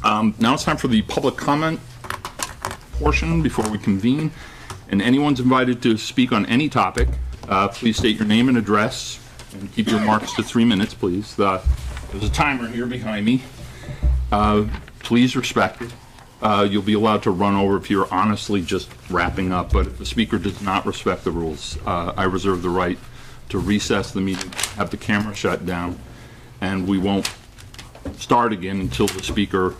Now it's time for the public comment portion before we convene. And anyone's invited to speak on any topic. Please state your name and address and keep your remarks to 3 minutes, please. There's a timer here behind me. Please respect it. You'll be allowed to run over if you're honestly just wrapping up, but if the speaker does not respect the rules, I reserve the right to recess the meeting, have the camera shut down, and we won't start again until the speaker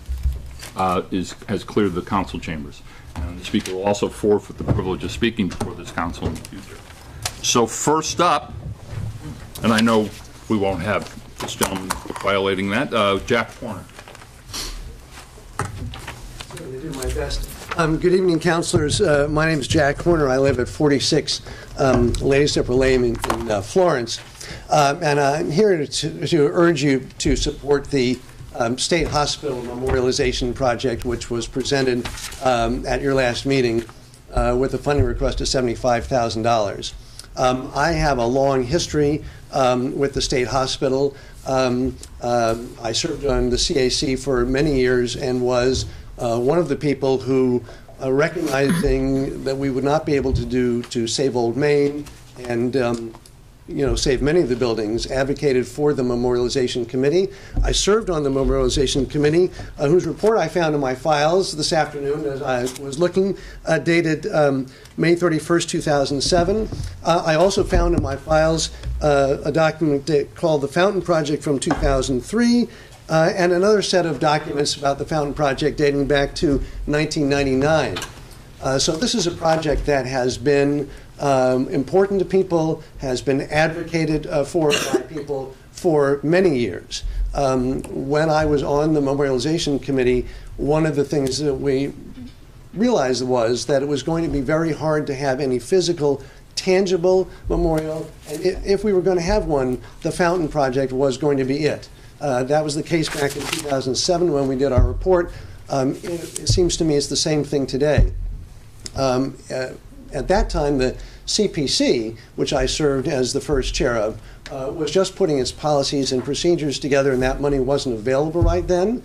has cleared the council chambers. And the speaker will also forfeit the privilege of speaking before this council in the future. So first up, and I know we won't have this gentleman violating that, Jack Horner. I'm going to do my best. Good evening, councilors. My name is Jack Horner. I live at 46 Lady Zipper Lane in Florence. And I'm here to urge you to support the State Hospital Memorialization Project, which was presented at your last meeting with a funding request of $75,000. I have a long history with the State Hospital. I served on the CAC for many years and was one of the people who, recognizing that we would not be able to do to save Old Main and save many of the buildings, advocated for the Memorialization Committee. I served on the Memorialization Committee, whose report I found in my files this afternoon as I was looking, dated May 31st, 2007. I also found in my files a document called the Fountain Project from 2003, and another set of documents about the Fountain Project dating back to 1999. So this is a project that has been important to people, has been advocated for by people for many years. When I was on the Memorialization Committee, one of the things that we realized was that it was going to be very hard to have any physical, tangible memorial, and if we were going to have one, the Fountain Project was going to be it. That was the case back in 2007 when we did our report. It seems to me it's the same thing today. At that time, the CPC, which I served as the first chair of, was just putting its policies and procedures together, and that money wasn't available right then.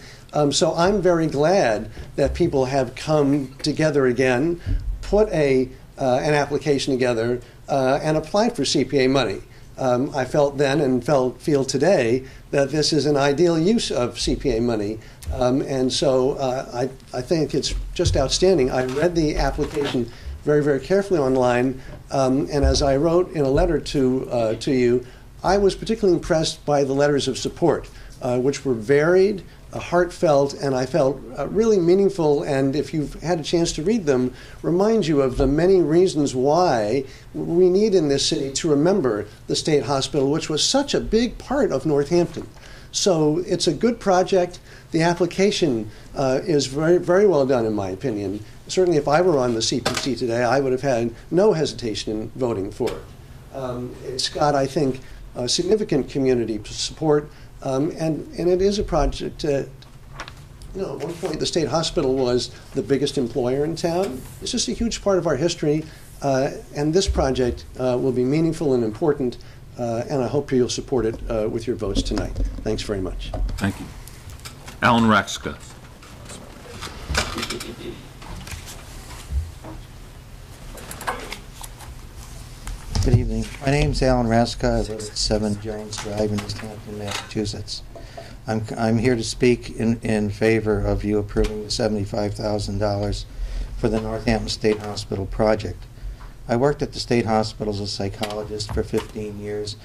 So I'm very glad that people have come together again, put an application together, and applied for CPA money. I felt then and feel today that this is an ideal use of CPA money. And so I think it's just outstanding. I read the application very, very carefully online, and as I wrote in a letter to you, I was particularly impressed by the letters of support, which were varied, heartfelt, and I felt really meaningful, and if you've had a chance to read them, remind you of the many reasons why we need in this city to remember the State Hospital, which was such a big part of Northampton. So it's a good project. The application is very, very well done, in my opinion. Certainly if I were on the CPC today, I would have had no hesitation in voting for it. It's got, I think, significant community support, and it is a project. At one point the State Hospital was the biggest employer in town. It's just a huge part of our history, and this project will be meaningful and important, and I hope you'll support it with your votes tonight. Thanks very much. Thank you. Alan Vazquez. Good evening. My name's Alan Vazquez. I live at 7 Jones Drive in Northampton, Massachusetts. I'm here to speak in favor of you approving the $75,000 for the Northampton State Hospital project. I worked at the State Hospital as a psychologist for 15 years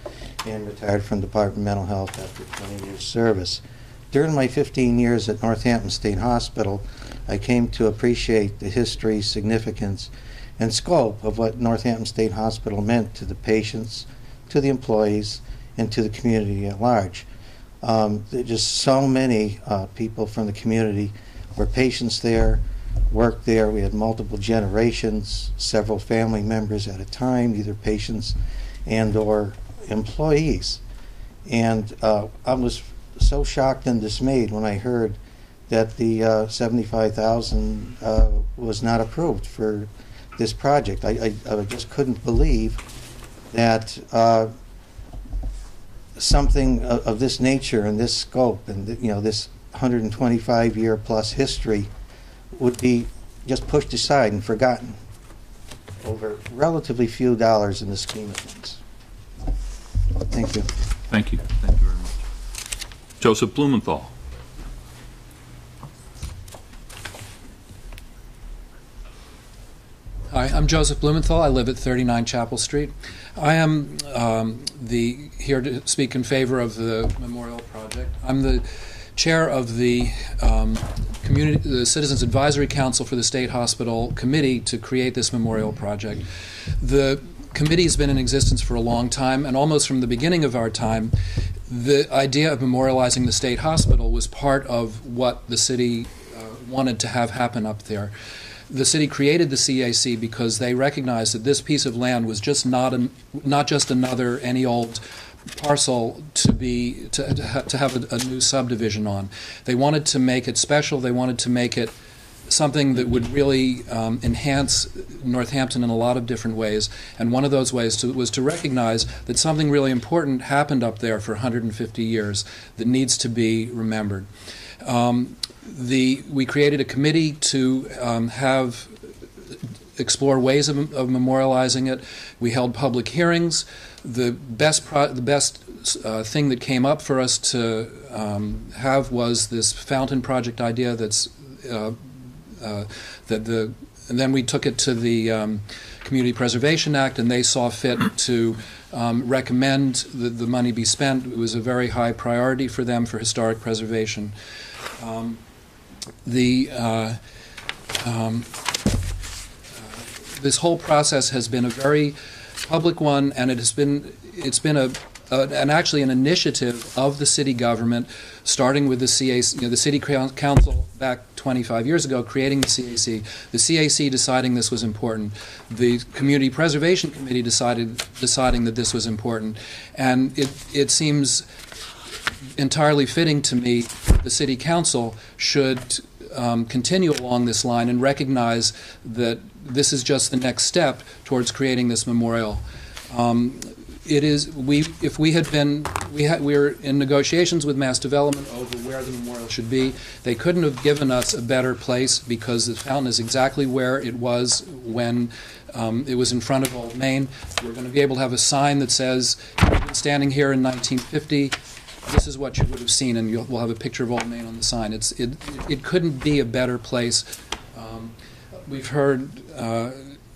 and retired from Department of Mental Health after 20 years service. During my 15 years at Northampton State Hospital, I came to appreciate the history, significance, and scope of what Northampton State Hospital meant to the patients, to the employees, and to the community at large. Just so many people from the community were patients there, worked there. We had multiple generations, several family members at a time, either patients and or employees. And I was so shocked and dismayed when I heard that the $75,000 was not approved for this project. I just couldn't believe that something of this nature and this scope and this 125-year plus history would be just pushed aside and forgotten over relatively few dollars in the scheme of things. Thank you. Thank you. Thank you very much. Joseph Blumenthal. Hi, I'm Joseph Blumenthal. I live at 39 Chapel Street. I am here to speak in favor of the memorial project. I'm the chair of the the Citizens Advisory Council for the State Hospital Committee to create this memorial project. The committee has been in existence for a long time, and almost from the beginning of our time, the idea of memorializing the state hospital was part of what the city wanted to have happen up there. The city created the CAC because they recognized that this piece of land was just not just another any old parcel to have a new subdivision on. They wanted to make it special. They wanted to make it something that would really enhance Northampton in a lot of different ways. And one of those ways was to recognize that something really important happened up there for 150 years that needs to be remembered. We created a committee to explore ways of memorializing it. We held public hearings. The best thing that came up for us to have was this fountain project idea. And then we took it to the Community Preservation Act, and they saw fit to recommend that the money be spent. It was a very high priority for them for historic preservation. This whole process has been a very public one, and it's been actually an initiative of the city government, starting with the CAC, the city council back 25 years ago, creating the CAC. The CAC deciding this was important. The Community Preservation Committee deciding that this was important, and it seems entirely fitting to me the city council should continue along this line and recognize that this is just the next step towards creating this memorial. We were in negotiations with Mass Development over where the memorial should be. They couldn't have given us a better place because the fountain is exactly where it was when it was in front of Old Main. We're going to be able to have a sign that says, standing here in 1950, this is what you would have seen, and we'll have a picture of Old Main on the sign. It couldn't be a better place. We've heard,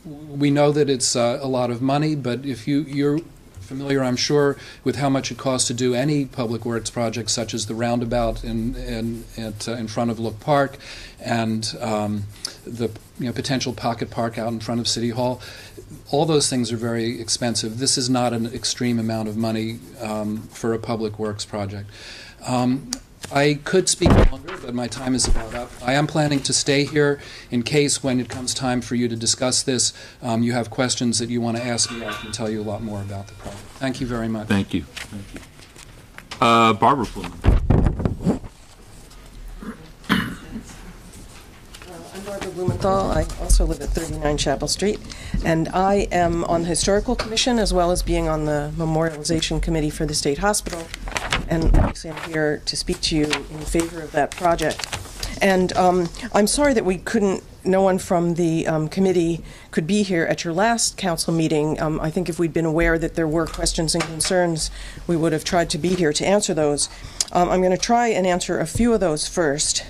we know that it's a lot of money, but if you're familiar, I'm sure, with how much it costs to do any public works project, such as the roundabout in front of Look Park, and the potential pocket park out in front of City Hall. All those things are very expensive. This is not an extreme amount of money for a public works project. I could speak longer, but my time is about up. I am planning to stay here in case, when it comes time for you to discuss this, you have questions that you want to ask me. I can tell you a lot more about the project. Thank you very much. Thank you. Thank you. Barbara Fluman. I'm Barbara Blumenthal. I also live at 39 Chapel Street, and I am on the Historical Commission as well as being on the Memorialization Committee for the State Hospital. And obviously I'm here to speak to you in favor of that project. And I'm sorry that no one from the committee could be here at your last council meeting. I think if we'd been aware that there were questions and concerns, we would have tried to be here to answer those. I'm going to try and answer a few of those first.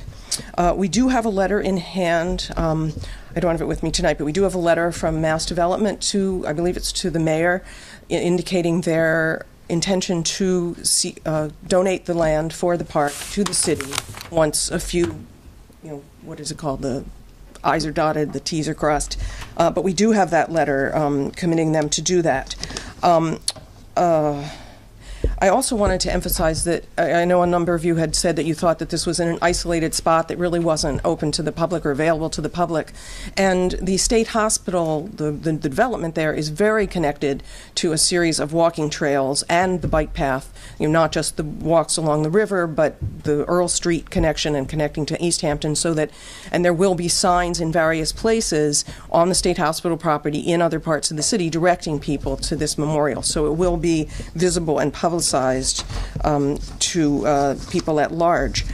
We do have a letter in hand. I don't have it with me tonight, but we do have a letter from Mass Development to, I believe it's to the mayor, indicating their intention to donate the land for the park to the city once a few, what is it called? The I's are dotted, the T's are crossed. But we do have that letter committing them to do that. I also wanted to emphasize that I know a number of you had said that you thought that this was in an isolated spot that really wasn't open to the public or available to the public. And the state hospital, the development there is very connected to a series of walking trails and the bike path, not just the walks along the river, but the Earl Street connection and connecting to East Hampton, and there will be signs in various places on the state hospital property in other parts of the city directing people to this memorial. So it will be visible and publicized to people at large.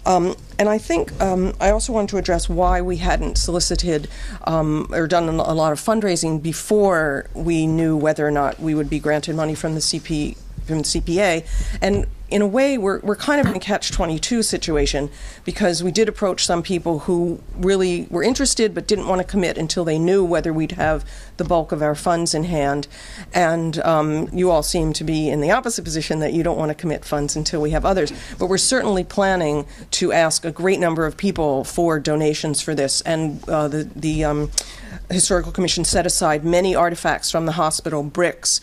And I think I also wanted to address why we hadn't solicited or done a lot of fundraising before we knew whether or not we would be granted money from the CPA. And in a way, we're kind of in a catch-22 situation, because we did approach some people who really were interested but didn't want to commit until they knew whether we'd have the bulk of our funds in hand. And you all seem to be in the opposite position, that you don't want to commit funds until we have others. But we're certainly planning to ask a great number of people for donations for this. And the Historical Commission set aside many artifacts from the hospital, bricks,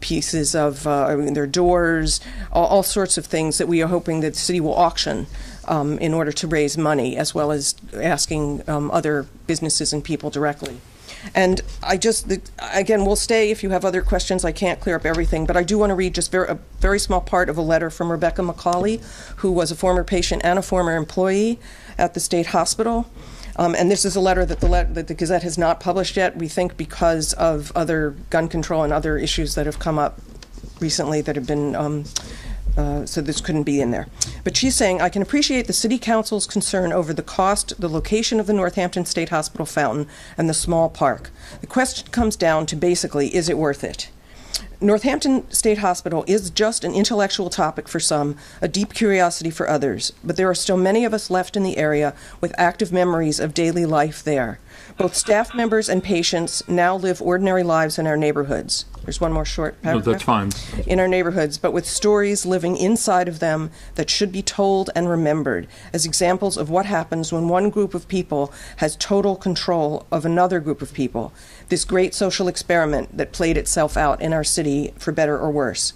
pieces of their doors, all sorts of things that we are hoping that the city will auction in order to raise money, as well as asking other businesses and people directly. And again, we'll stay if you have other questions. I can't clear up everything, but I do want to read just a very small part of a letter from Rebecca McCauley, who was a former patient and a former employee at the state hospital. And this is a letter that the Gazette has not published yet, we think because of other gun control and other issues that have come up recently that have been, so this couldn't be in there. But she's saying, I can appreciate the City Council's concern over the cost, the location of the Northampton State Hospital fountain, and the small park. The question comes down to basically, is it worth it? Northampton State Hospital is just an intellectual topic for some, a deep curiosity for others, but there are still many of us left in the area with active memories of daily life there. Both staff members and patients now live ordinary lives in our neighborhoods. There's one more short paragraph. No, that's fine. In our neighborhoods, but with stories living inside of them that should be told and remembered as examples of what happens when one group of people has total control of another group of people. This great social experiment that played itself out in our city for better or worse.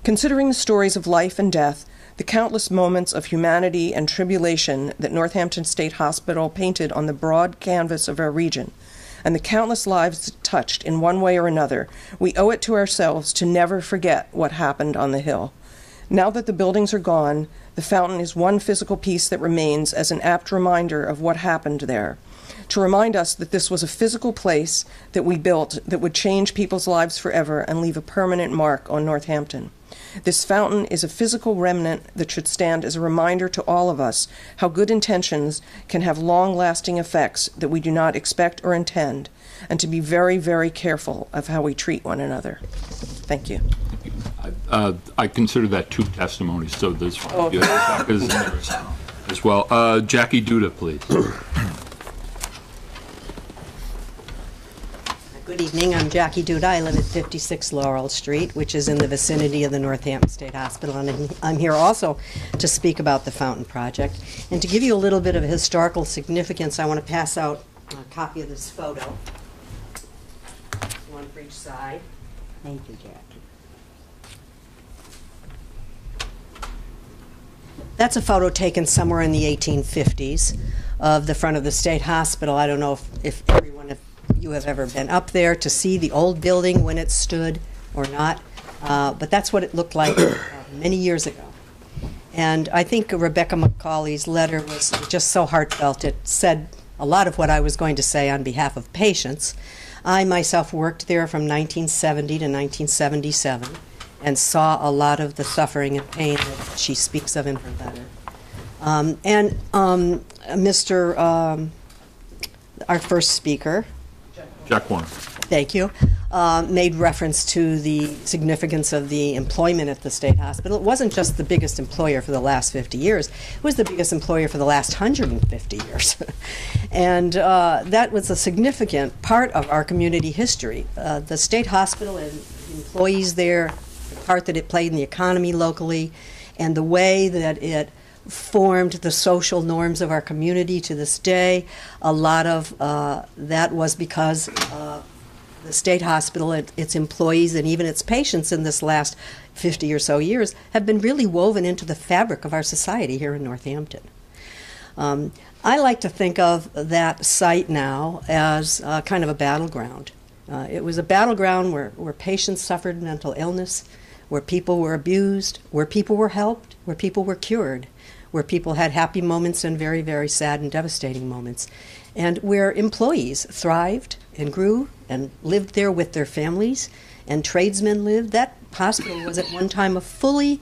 Considering the stories of life and death, the countless moments of humanity and tribulation that Northampton State Hospital painted on the broad canvas of our region, and the countless lives touched in one way or another, we owe it to ourselves to never forget what happened on the Hill. Now that the buildings are gone, the fountain is one physical piece that remains as an apt reminder of what happened there, to remind us that this was a physical place that we built that would change people's lives forever and leave a permanent mark on Northampton. This fountain is a physical remnant that should stand as a reminder to all of us how good intentions can have long-lasting effects that we do not expect or intend, and to be very, very careful of how we treat one another. Thank you. I consider that two testimonies, so there's fine. Oh, okay. Rebecca's in there as well. Jackie Duda, please. Good evening. I'm Jackie Duda. I live at 56 Laurel Street, which is in the vicinity of the Northampton State Hospital. And I'm here also to speak about the Fountain Project. And to give you a little bit of historical significance, I want to pass out a copy of this photo. One for each side. Thank you, Jackie. That's a photo taken somewhere in the 1850s of the front of the State Hospital. I don't know if everyone, if you have ever been up there to see the old building when it stood or not, but that's what it looked like many years ago. And I think Rebecca McCauley's letter was just so heartfelt. It said a lot of what I was going to say on behalf of patients. I myself worked there from 1970 to 1977 and saw a lot of the suffering and pain that she speaks of in her letter. Our first speaker, Jack Warner. thank you, made reference to the significance of the employment at the State Hospital. It wasn't just the biggest employer for the last 50 years. It was the biggest employer for the last 150 years. And that was a significant part of our community history. The State Hospital and the employees there, the part that it played in the economy locally, and the way that it formed the social norms of our community to this day. A lot of that was because the State Hospital, its employees, and even its patients in this last 50 or so years have been really woven into the fabric of our society here in Northampton. I like to think of that site now as kind of a battleground. It was a battleground where patients suffered mental illness, where people were abused, where people were helped, where people were cured, where people had happy moments and very, very sad and devastating moments, and where employees thrived and grew and lived there with their families, and tradesmen lived. That hospital was at one time a fully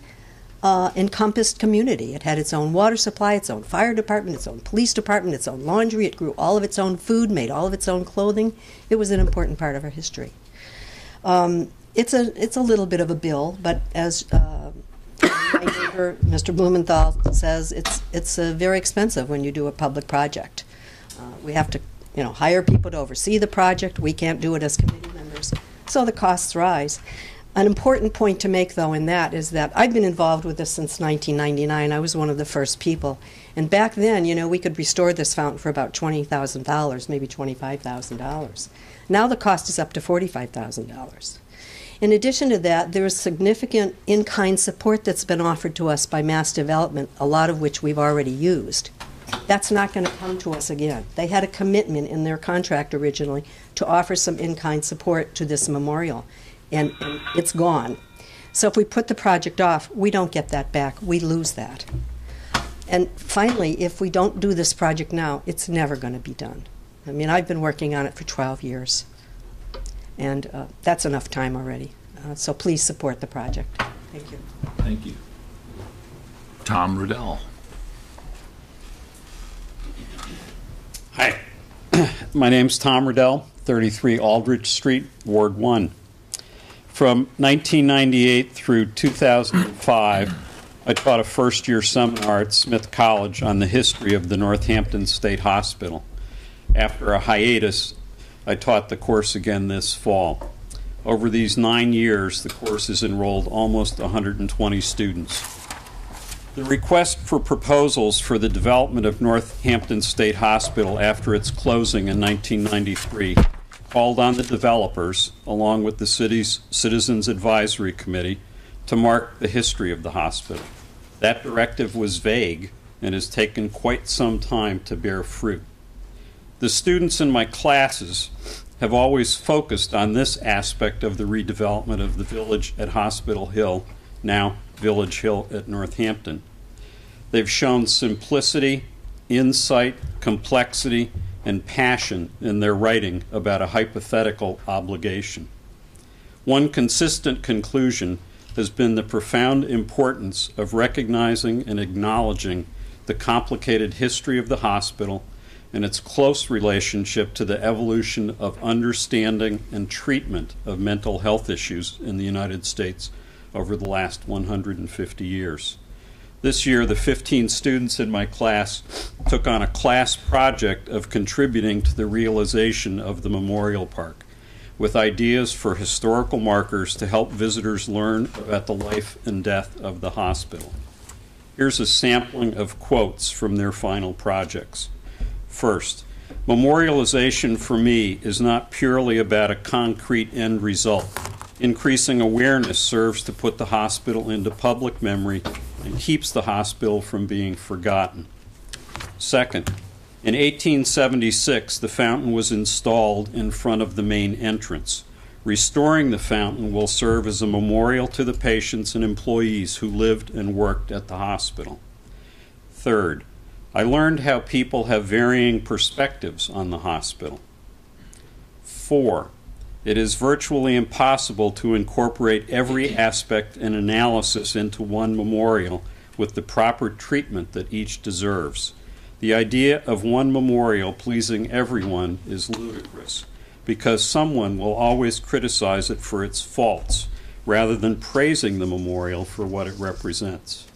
encompassed community. It had its own water supply, its own fire department, its own police department, its own laundry. It grew all of its own food, made all of its own clothing. It was an important part of our history. It's a little bit of a bill, but as my neighbor, Mr. Blumenthal, says, it's very expensive when you do a public project. We have to, hire people to oversee the project. We can't do it as committee members, so the costs rise. An important point to make, though, in that is that I've been involved with this since 1999. I was one of the first people. And back then, we could restore this fountain for about $20,000, maybe $25,000. Now the cost is up to $45,000. In addition to that, there is significant in-kind support that's been offered to us by Mass Development, a lot of which we've already used. That's not going to come to us again. They had a commitment in their contract originally to offer some in-kind support to this memorial. And it's gone. So if we put the project off, we don't get that back. We lose that. And finally, if we don't do this project now, it's never going to be done. I mean, I've been working on it for 12 years, and that's enough time already. So please support the project. Thank you. Thank you. Tom Riddell. Hi, my name's Tom Riddell, 33 Aldrich Street, Ward 1. From 1998 through 2005, I taught a first-year seminar at Smith College on the history of the Northampton State Hospital. After a hiatus, I taught the course again this fall. Over these 9 years, the course has enrolled almost 120 students. The request for proposals for the development of Northampton State Hospital after its closing in 1993 called on the developers, along with the city's Citizens Advisory Committee, to mark the history of the hospital. That directive was vague and has taken quite some time to bear fruit. The students in my classes have always focused on this aspect of the redevelopment of the village at Hospital Hill, now Village Hill at Northampton. They've shown simplicity, insight, complexity, and passion in their writing about a hypothetical obligation. One consistent conclusion has been the profound importance of recognizing and acknowledging the complicated history of the hospital and its close relationship to the evolution of understanding and treatment of mental health issues in the United States over the last 150 years. This year, the 15 students in my class took on a class project of contributing to the realization of the Memorial Park, with ideas for historical markers to help visitors learn about the life and death of the hospital. Here's a sampling of quotes from their final projects. First, memorialization for me is not purely about a concrete end result. Increasing awareness serves to put the hospital into public memory and keeps the hospital from being forgotten. Second, in 1876, the fountain was installed in front of the main entrance. Restoring the fountain will serve as a memorial to the patients and employees who lived and worked at the hospital. Third, I learned how people have varying perspectives on the hospital. 4, it is virtually impossible to incorporate every aspect and analysis into one memorial with the proper treatment that each deserves. The idea of one memorial pleasing everyone is ludicrous, because someone will always criticize it for its faults, rather than praising the memorial for what it represents.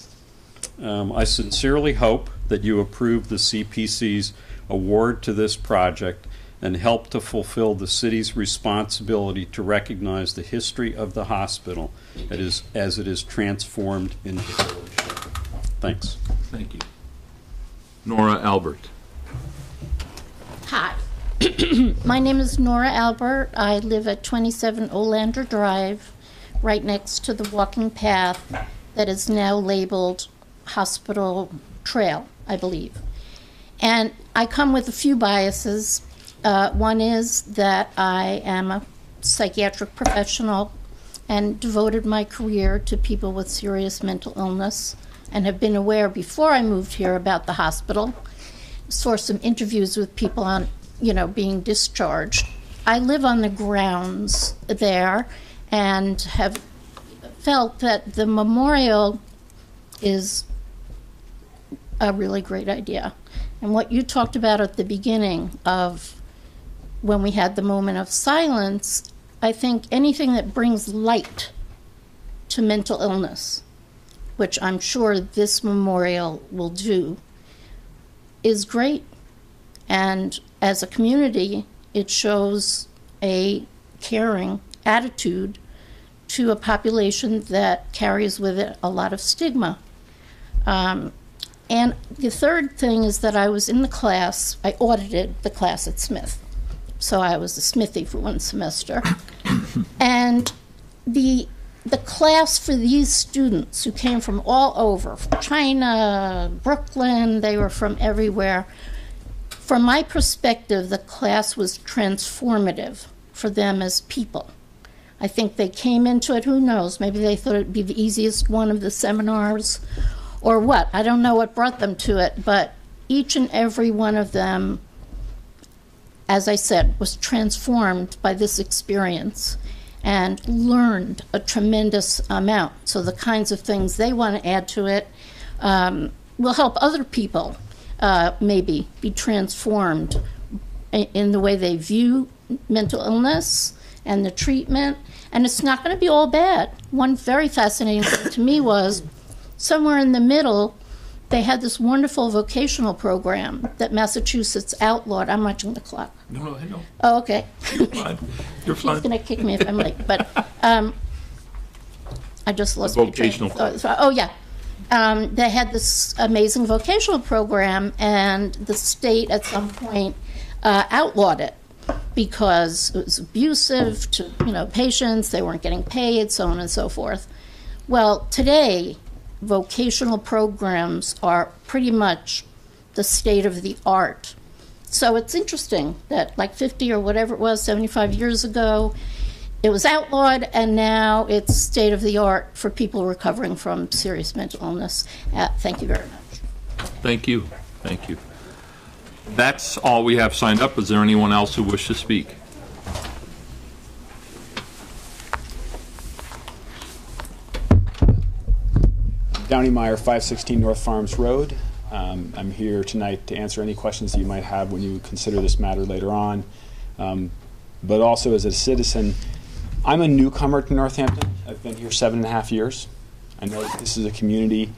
I sincerely hope that you approve the CPC's award to this project and help to fulfill the city's responsibility to recognize the history of the hospital as it is transformed into village. Thanks. Thank you. Nora Albert. Hi. My name is Nora Albert. I live at 27 Olander Drive, right next to the walking path that is now labeled Hospital Trail, I believe. And I come with a few biases. One is that I am a psychiatric professional and devoted my career to people with serious mental illness and have been aware before I moved here about the hospital. Saw some interviews with people on, being discharged. I live on the grounds there and have felt that the memorial is a really great idea. And what you talked about at the beginning of when we had the moment of silence, I think anything that brings light to mental illness, which I'm sure this memorial will do, is great. And as a community, it shows a caring attitude to a population that carries with it a lot of stigma. And the third thing is that I was in the class, I audited the class at Smith. So I was a Smithy for one semester. And the class for these students who came from all over, from China, Brooklyn, they were from everywhere. From my perspective, the class was transformative for them as people. I think they came into it, who knows, maybe they thought it'd be the easiest one of the seminars or what. I don't know what brought them to it, but each and every one of them, as I said, was transformed by this experience and learned a tremendous amount. So the kinds of things they want to add to it will help other people maybe be transformed in the way they view mental illness and the treatment. And it's not going to be all bad. One very fascinating thing to me was somewhere in the middle, they had this wonderful vocational program that Massachusetts outlawed. I'm watching the clock. No, I know. Oh, okay. You're fine. You're fine. He's going to kick me if I'm late. But I just lost my train. Vocational. Oh, yeah. They had this amazing vocational program, and the state at some point outlawed it because it was abusive to patients. They weren't getting paid, so on and so forth. Well, today, vocational programs are pretty much the state of the art. So it's interesting that like 50 or whatever it was, 75 years ago, it was outlawed, and now it's state of the art for people recovering from serious mental illness. Thank you very much. Thank you. Thank you. That's all we have signed up. Is there anyone else who wishes to speak? Downey Meyer, 516 North Farms Road. I'm here tonight to answer any questions that you might have when you consider this matter later on. But also as a citizen, I'm a newcomer to Northampton. I've been here 7.5 years. I know that this is a community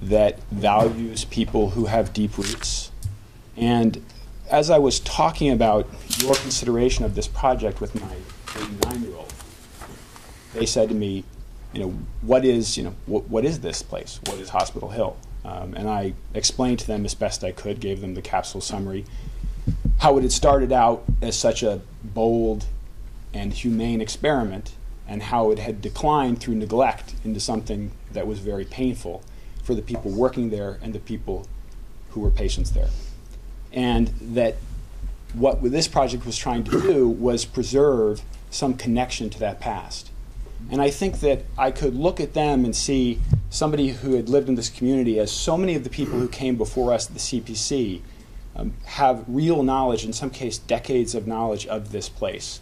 that values people who have deep roots. And as I was talking about your consideration of this project with my 9-year-old, they said to me, what is this place? What is Hospital Hill? And I explained to them as best I could, gave them the capsule summary, how it had started out as such a bold and humane experiment, and how it had declined through neglect into something that was very painful for the people working there and the people who were patients there. And that what this project was trying to do was preserve some connection to that past. And I think that I could look at them and see somebody who had lived in this community, as so many of the people who came before us at the CPC have real knowledge, in some case decades of knowledge of this place.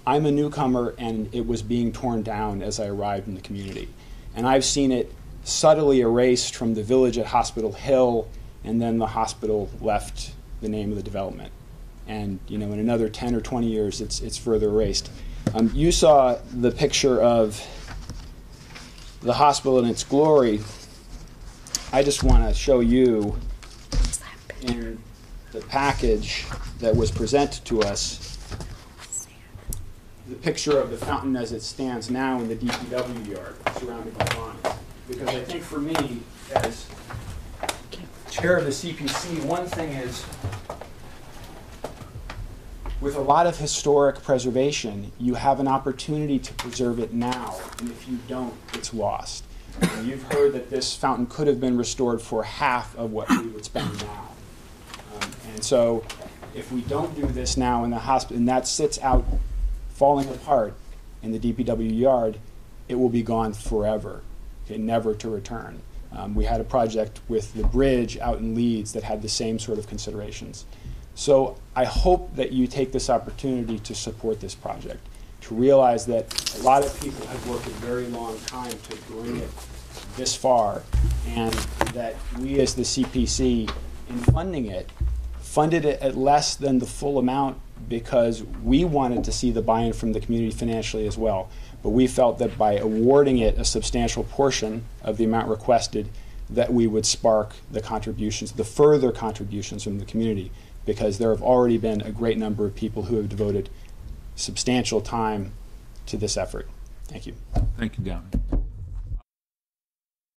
I'm a newcomer, and it was being torn down as I arrived in the community. And I've seen it subtly erased from the village at Hospital Hill, and then the hospital left the name of the development. And in another 10 or 20 years, it's further erased. You saw the picture of the hospital in its glory. I just want to show you in the package that was presented to us the picture of the fountain as it stands now in the DPW yard, surrounded by vines. Because I think for me, as chair of the CPC, one thing is, with a lot of historic preservation, you have an opportunity to preserve it now, and if you don't, it's lost. And you've heard that this fountain could have been restored for half of what we would spend now. And so, if we don't do this now in the hospital, and that sits out falling apart in the DPW yard, it will be gone forever, okay, never to return. We had a project with the bridge out in Leeds that had the same sort of considerations. So I hope that you take this opportunity to support this project, to realize that a lot of people have worked a very long time to bring it this far, and that we as the CPC, in funded it at less than the full amount because we wanted to see the buy-in from the community financially as well. But we felt that by awarding it a substantial portion of the amount requested, that we would spark the contributions, the further contributions from the community, because there have already been a great number of people who have devoted substantial time to this effort. Thank you. Thank you, Downey.